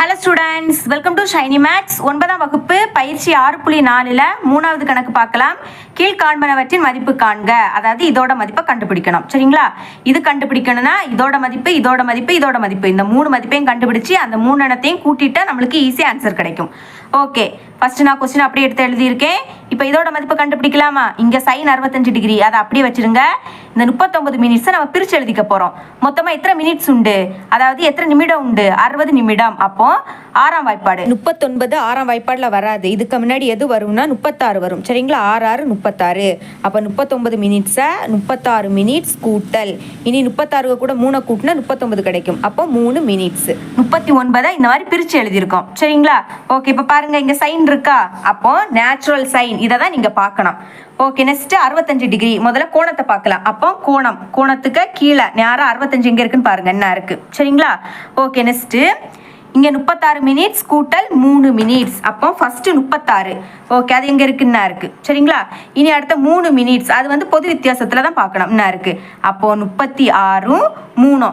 Hello students, welcome to Shiny Maths. 9ஆம் வகுப்பு பயிற்சி 6.4ல் 3வது கணக்கு பார்க்கலாம். கீழ்காண்பனவற்றின் மதிப்பு காண்க. அதாவது இதோட மதிப்பை கண்டுபிடிக்கணும். சரிங்களா? இது கண்டுபிடிக்கணும்னா இதோட மதிப்பு, இதோட மதிப்பு, இதோட மதிப்பு, இந்த 3 மதிப்பையும் கண்டுபிடிச்சு அந்த 3 எண்ணத்தையும் கூட்டிட்டா நம்மளுக்கு ஈஸியாக ஆன்சர் கிடைக்கும். ஓகே, ஃபர்ஸ்ட் நான் கொஸ்டின் அப்படியே எடுத்து எழுதியிருக்கேன். இப்போ இதோட மதிப்பு கண்டுபிடிக்கலாமா? இங்கே சைன் 65 டிகிரி, அதை அப்படியே வச்சிருங்க. இந்த 39 மினிட்ஸை நம்ம பிரித்து எழுதிக்க போகிறோம். மொத்தமாக எத்தனை மினிட்ஸ் உண்டு, அதாவது எத்தனை நிமிடம் உண்டு? 60 நிமிடம். அப்போ 6ஆம் வாய்ப்பாடு 39 6ஆம் வாய்ப்பாடில் வராது. இதுக்கு முன்னாடி எது வரும்னா 36 வரும். சரிங்களா? 6 6 36. அப்போ 39 மினிட்ஸை 36 மினிட்ஸ் கூட்டல், இனி 36 கூட 3 கூட்டினா 39 கிடைக்கும். அப்போ 3 மினிட்ஸ். 39 இந்த மாதிரி பிரித்து எழுதியிருக்கோம். சரிங்களா? ஓகே, இப்போ பாருங்க, இங்கே சைன் இருக்கா? அப்போ நேச்சுரல் சைன், இதை தான் நீங்கள் பார்க்கணும். Okay, next 65 degree. முதல்ல கோணத்தை பார்க்கலாம். அப்போ கோணத்துக்கு கீழே நேரம் 65 எங்கே இருக்குன்னு பாருங்க, என்ன இருக்கு. சரிங்களா? ஓகே, நெக்ஸ்ட் இங்கே 36 மினிட்ஸ் கூட்டல் 3 மினிட்ஸ். அப்போ ஃபர்ஸ்ட் 36. ஓகே, அது எங்கே இருக்குன்னா இருக்கு. சரிங்களா? இனி அடுத்த 3 மினிட்ஸ், அது வந்து பொது வித்தியாசத்தில் தான் பார்க்கணும், என்ன இருக்கு. அப்போ 36 3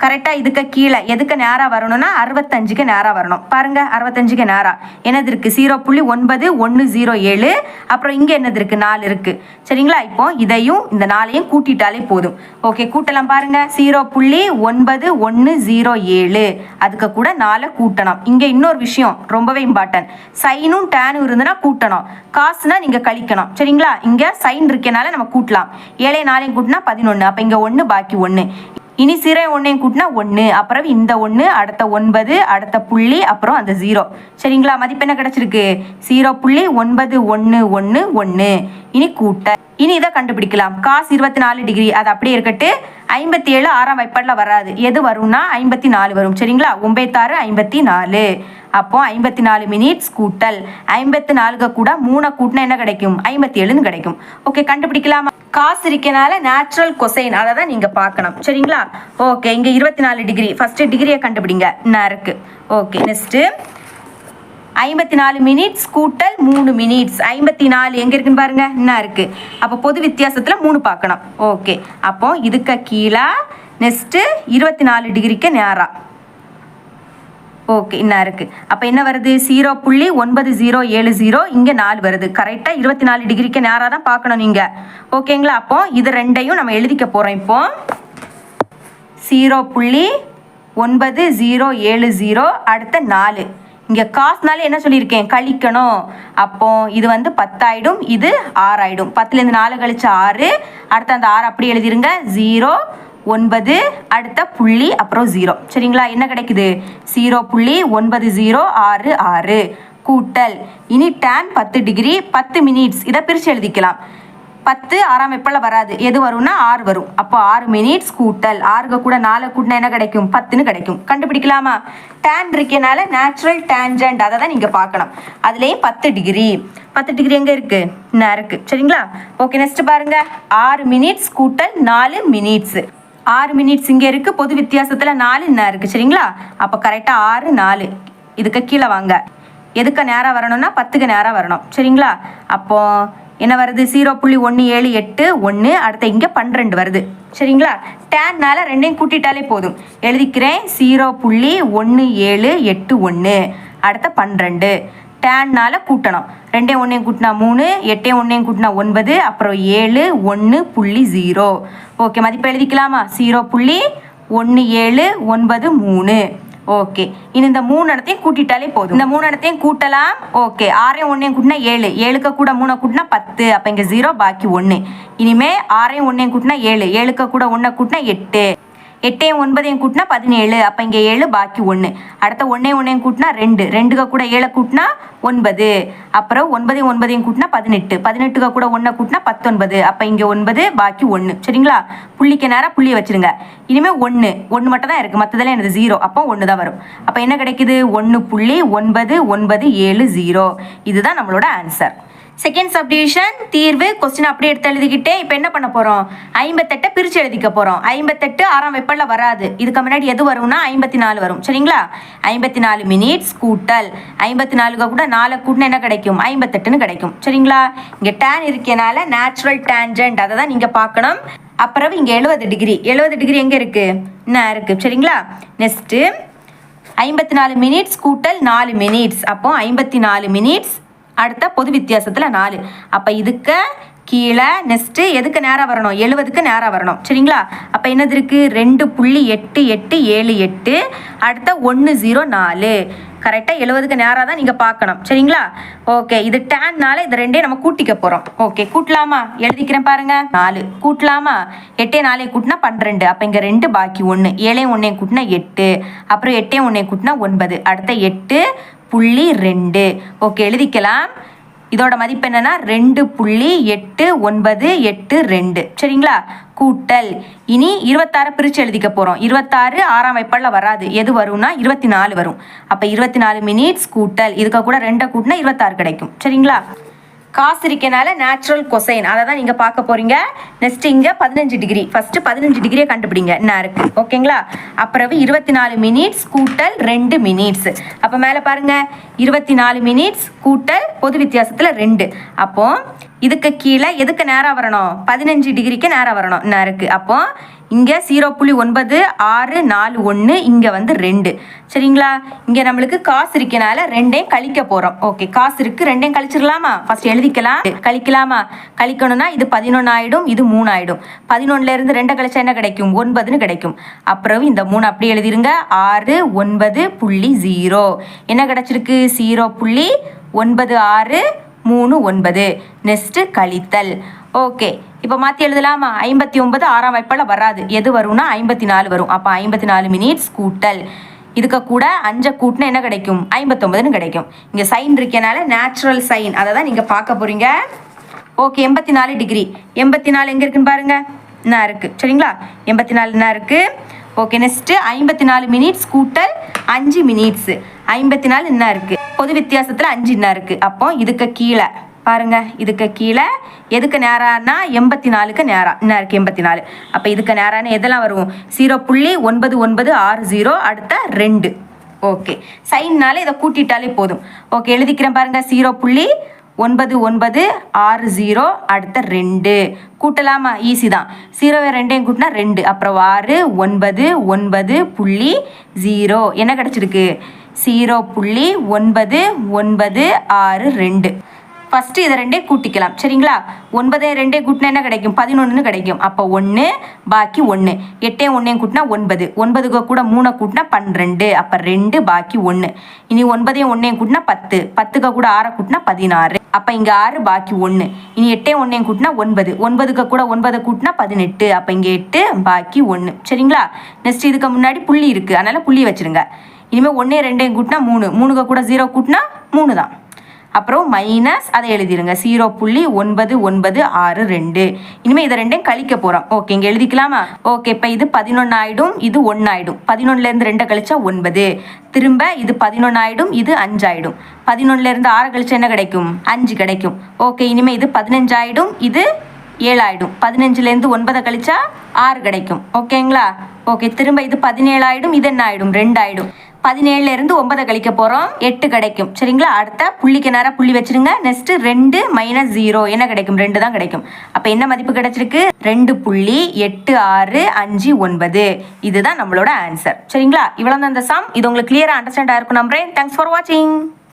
கரெக்டாக இதுக்கு கீழே எதுக்கு நேராக வரணும்னா 65க்கு நேராக வரணும். பாருங்க, 65க்கு நேராக என்னது இருக்கு? 0.9107. அப்புறம் இங்கே என்னது இருக்கு? 4 இருக்கு. சரிங்களா? இப்போ இதையும் இந்த 4ஐயும் கூட்டிட்டாலே போதும். ஓகே, கூட்டலாம். பாருங்க, 0.9107 அதுக்கு கூட 4 கூட்டணும். இங்கே இன்னொரு விஷயம் ரொம்பவே இம்பார்ட்டன்ட், சைனும் டேனும் இருந்துன்னா கூட்டணும், காசுனா நீங்க கழிக்கணும். சரிங்களா? இங்க சைன் இருக்கனால நம்ம கூட்டலாம். 7 4 கூட்டினா 11. அப்போ இங்கே 1 பாக்கி 1. இனி 0 1 கூட்டினா 1, அப்புறம் இந்த 1, அடுத்த 9, அடுத்த புள்ளி, அப்புறம் அந்த 0. சரிங்களா? மதிப்பு என்ன கிடைச்சிருக்கு? 0.9111. இனி கூட்ட, இனி இதை கண்டுபிடிக்கலாம். காஸ் 24 டிகிரி, அது அப்படியே இருக்கட்டு. 57 6ஆம் வாய்ப்பாடில் வராது. எது வரும்னா 54 வரும். சரிங்களா? 96 54. அப்போ 54 மினிட்ஸ் கூட்டல் 54 கூட 3 கூட்டினா என்ன கிடைக்கும்? 57 கிடைக்கும். ஓகே, கண்டுபிடிக்கலாமா? காசு இருக்கனால நேச்சுரல் கொசைன், அதை தான் நீங்கள் பார்க்கணும். சரிங்களா? ஓகே, இங்கே 24 டிகிரி. ஃபர்ஸ்ட் டிகிரியை கண்டுபிடிங்க, என்ன இருக்கு. ஓகே, நெக்ஸ்ட்டு 54 மினிட்ஸ் கூட்டல் 3 மினிட்ஸ். 54 எங்கே இருக்குன்னு பாருங்க, என்ன இருக்கு. அப்போ பொது வித்தியாசத்தில் 3 பார்க்கணும். ஓகே, அப்போ இதுக்கு கீழே நெக்ஸ்ட்டு 24 டிகிரிக்கு நேரா. ஓகே, என்ன இருக்கு. அப்போ என்ன வருது? 0.9070. இங்கே 4 வருது. கரெக்டாக 24 டிகிரிக்கு நேராக தான் பார்க்கணும் நீங்கள். ஓகேங்களா? அப்போ இது ரெண்டையும் நம்ம எழுதிக்க போகிறோம். இப்போ 0.9070 அடுத்த 4. இங்கே காசுனால என்ன சொல்லியிருக்கேன்? கழிக்கணும். அப்போ இது வந்து 10 ஆயிடும், இது 6 ஆயிடும். 10லேருந்து 4 கழிச்சு 6. அடுத்த அந்த 6 அப்படி எழுதிருங்க. 0 9 அடுத்த புள்ளி, அப்புறம் 0. சரிங்களா? என்ன கிடைக்குது? 0.9066 கூட்டல், இனி tan 10 டிகிரி 10 மினிட்ஸ். இதை பிரித்து எழுதிக்கலாம். 10 6ஆம் வாய்ப்பாடில் வராது. எது வரும்னா 6 வரும். அப்போ 6 மினிட்ஸ் கூட்டல் 6 கூட 4 கூட்டினா என்ன கிடைக்கும்? 10ன்னு கிடைக்கும். கண்டுபிடிக்கலாமா? tan இருக்கனால நேச்சுரல் டேஞ்சன்ட், அதை தான் நீங்கள் பார்க்கணும். அதுலேயும் 10 டிகிரி. 10 டிகிரி எங்கே இருக்கு? என்ன இருக்கு. சரிங்களா? ஓகே, நெக்ஸ்ட் பாருங்க, 6 மினிட்ஸ் கூட்டல் 4 மினிட்ஸ். 6 மினிட்ஸ் இங்கே இருக்கு, பொது வித்தியாசத்தில் 4 என்ன இருக்கு. சரிங்களா? அப்போ கரெக்டாக 6 4. இதுக்கு கீழே வாங்க. எதுக்கு நேராக வரணும்னா 10க்கு நேராக வரணும். சரிங்களா? அப்போ என்ன வருது? 0.178 அடுத்த இங்கே 12 வருது. சரிங்களா? டேன்னால ரெண்டையும் கூட்டிட்டாலே போதும். எழுதிக்கிறேன். 0.1781 அடுத்த 12. டேன்னால கூட்டணும். 2 1 கூட்டினா 3, 8 1 கூட்டினா 9, அப்புறம் 7 1.0. ஓகே, மதிப்பு எழுதிக்கலாமா? 0.1793. ஓகே, இனி இந்த 3 இடத்தையும் கூட்டிட்டாலே போதும். இந்த 3 இடத்தையும் கூட்டலாம். ஓகே, 6 1 கூட்டினா 7, 7க்கு கூட 3 கூட்டினா 10. அப்போ இங்கே 0 பாக்கி 1. இனிமே 6 1 கூட்டினா 7, 7க்கு கூட 1 கூட்டினா 8, 8 9 கூட்டினா 17. அப்போ இங்கே 7 பாக்கி 1. அடுத்த 1 1 கூட்டினா 2, 2க்கு கூட 7 கூட்டினா 9. அப்புறம் 9 9 கூட்டினா 18, 18க்கு கூட 1 கூட்டினா 19. அப்போ இங்கே 9 பாக்கி 1. சரிங்களா? புள்ளிக்கு நேராக புள்ளியை வச்சிருங்க. இனிமேல் 1 மட்டும் தான் இருக்குது, மற்றதெல்லாம் எனக்கு 0. அப்போ 1 தான் வரும். அப்போ என்ன கிடைக்குது? 1.9970. இதுதான் நம்மளோட ஆன்சர். செகண்ட் சப்டிவிஷன் தீர்வு. கொஸ்டின் அப்படியே எடுத்து எழுதிக்கிட்டே இப்போ என்ன பண்ண போகிறோம்? 58 பிரித்து எழுதிக்க போகிறோம். 58 6ஆம் வாய்ப்பாடில் வராது. இதுக்கு முன்னாடி எது வரும்னா 54 வரும். சரிங்களா? 54 மினிட்ஸ் கூட்டல் 54 கூட 4 கூட்டினா என்ன கிடைக்கும்? 58ன்னு கிடைக்கும். சரிங்களா? இங்கே tan இருக்கனால நேச்சுரல் டேஞ்சன்ட், அதை தான் நீங்கள் பார்க்கணும். அப்புறம் இங்கே 70 டிகிரி. 70 டிகிரி எங்கே இருக்குது? என்ன இருக்குது. சரிங்களா? நெக்ஸ்ட்டு 54 மினிட்ஸ் கூட்டல் 4 மினிட்ஸ், அப்போ 54 மினிட்ஸ். அடுத்த பொது வித்தியாசத்தில் 4. அப்போ இதுக்கு கீழே நெக்ஸ்ட்டு எதுக்கு நேராக வரணும், 70க்கு நேராக வரணும். சரிங்களா? அப்போ என்னது இருக்குது, 2.8878. அடுத்த 104. கரெக்டாக 70க்கு நேராக தான் நீங்கள் பார்க்கணும். சரிங்களா? ஓகே, இது டேன்னால இது ரெண்டையும் நம்ம கூட்டிக்க போகிறோம். ஓகே, கூட்டலாமா? எழுதிக்கிறேன் பாருங்க. 4 கூட்டலாமா? 8 4 கூட்டினா 12. அப்போ இங்கே 2 பாக்கி 1. 7 1 கூட்டினா 8. அப்புறம் 8 1 கூட்டினா 9. அடுத்த 8.2. ஓகே, எழுதிக்கலாம். இதோட மதிப்பு என்னன்னா 2.8982. சரிங்களா? கூட்டல் இனி 26 பிரித்து எழுதிக்க போகிறோம். 26 6ஆம் வைப்பாடில் வராது. எது வரும்னா 24 வரும். அப்போ 24 மினிட்ஸ் கூட்டல் இதுக்கு கூட 2 கூட்டினா 26 கிடைக்கும். சரிங்களா? காசு இருக்கனால நேச்சுரல் கொசைன் அதை தான் நீங்கள் பார்க்க போகிறீங்க. நெக்ஸ்ட் இங்கே 15 டிகிரி. ஃபஸ்ட்டு 15 டிகிரியை கண்டுபிடிங்க என்ன இருக்குது. ஓகேங்களா? அப்புறம் 24 மினிட்ஸ் கூட்டல் 2 மினிட்ஸ். அப்போ மேலே பாருங்கள், 24 மினிட்ஸ் கூட்டல் பொது வித்தியாசத்தில் 2. அப்போ இதுக்கு கீழே எதுக்கு நேராக வரணும், 15 டிகிரிக்கு நேராக வரணும் என்ன இருக்குது. அப்போ இங்கே 0.9641, இங்கே வந்து 2. சரிங்களா? இங்கே நம்மளுக்கு காசு இருக்கனால 2ஐயும் கழிக்க போகிறோம். ஓகே, காசு இருக்குது, 2ஐயும் கழிச்சிடலாமா? ஃபர்ஸ்ட் எழுதிக்கலாம். கழிக்கலாமா? கழிக்கணும்னா இது 11 ஆகிடும், இது 3 ஆகிடும். 11லேருந்து 2 கழிச்சா என்ன கிடைக்கும், 9ன்னு கிடைக்கும். அப்புறம் இந்த 3 அப்படியே எழுதிருங்க. 6.9.0 என்ன கிடைச்சிருக்கு, 0.9639. நெக்ஸ்ட்டு கழித்தல். ஓகே, இப்போ மாற்றி எழுதலாமா? 59 6ஆம் வைப்பால் வராது. எது வரும்னா 54 வரும். அப்போ 54 மினிட்ஸ் கூட்டல் இதுக்கு கூட 5 கூட்டினா என்ன கிடைக்கும், 59ன்னு கிடைக்கும். இங்கே சைன் இருக்கனால நேச்சுரல் சைன் அதை தான் நீங்கள் பார்க்க போகிறீங்க. Okay, 84 degree. 84 எங்கே இருக்குன்னு பாருங்க, என்ன இருக்குது. சரிங்களா? 84 என்ன இருக்குது. ஓகே, நெக்ஸ்ட்டு 54 மினிட்ஸ் கூட்டல் 5 மினிட்ஸ். 54 என்ன இருக்குது, பொது வித்தியாசத்தில் 5 என்ன இருக்குது. அப்போ இதுக்கு கீழே பாருங்க, இதுக்கு கீழே எதுக்கு நேரானா 84க்கு நேராக என்ன இருக்குது, 84. அப்போ இதுக்கு நேரான எதெல்லாம் வரும், 0.9960. அடுத்த 2. ஓகே, சைன்னால இதை கூட்டிட்டாலே போதும். ஓகே, எழுதிக்கிறேன் பாருங்க. 0.9960. அடுத்த 2 கூட்டலாமா? ஈஸி தான். 0 2ஐயும் கூட்டினா 2. அப்புறம் 6.99.0 என்ன கிடச்சிருக்கு, 0.9962. ஃபஸ்ட்டு இதை 2ஐயும் கூட்டிக்கலாம். சரிங்களா? 9 2 கூட்டினா என்ன கிடைக்கும், 11ன்னு கிடைக்கும். அப்போ 1 பாக்கி 1. 8 1 கூட்டினா 9. 9க்கு கூட 3 கூட்டினா 12. அப்போ 2 பாக்கி 1. இனி 9 1 கூட்டினா 10. 10க்கு கூட 6 கூட்டினா 16. அப்போ இங்கே 6 பாக்கி 1. இனி 8 1 கூட்டினா 9. 9க்கு கூட 9 கூட்டினா 18. அப்போ இங்கே 8 பாக்கி 1. சரிங்களா? நெக்ஸ்ட் இதுக்கு முன்னாடி புள்ளி இருக்குது, அதனால் புள்ளி வச்சுருங்க. இனிமேல் 1 2 கூட்டினா 3. 3க்கு கூட 0 கூட்டினா 3 தான். அப்புறம் மைனஸ் அதை எழுதிருங்க, 0.9962. இனிமேல் இதை 2ஐயும் கழிக்க போகிறோம். ஓகே, இங்கே எழுதிக்கலாமா? ஓகே, இப்போ இது 11 ஆகிடும், இது 1 ஆகிடும். 11லேருந்து 2 கழிச்சா 9. திரும்ப இது 11 ஆகிடும், இது 5 ஆகிடும். 11லேருந்து 6 கழிச்சா என்ன கிடைக்கும், 5 கிடைக்கும். ஓகே, இனிமேல் இது 15 ஆகிடும், இது 7 ஆகிடும். 15லேருந்து 9 கழிச்சா 6 கிடைக்கும். ஓகேங்களா? ஓகே, திரும்ப இது 17 ஆகிடும், இது என்ன ஆகிடும், 2 ஆகிடும். 17லேருந்து 9 கழிக்க போகிறோம், 8 கிடைக்கும். சரிங்களா? அடுத்த புள்ளிக்கு நேராக புள்ளி வச்சுருங்க. நெக்ஸ்ட்டு 2 - 0 என்ன கிடைக்கும், 2 தான் கிடைக்கும். அப்போ என்ன மதிப்பு கிடைச்சிருக்கு, 2.8659. இதுதான் நம்மளோட ஆன்சர். சரிங்களா? இவ்வளோ தான் இந்த சம். இது உங்களுக்கு கிளியராக அண்டர்ஸ்டாண்ட் ஆயிருக்கும் நம்புறேன். தேங்க்ஸ் ஃபார் வாட்சிங்.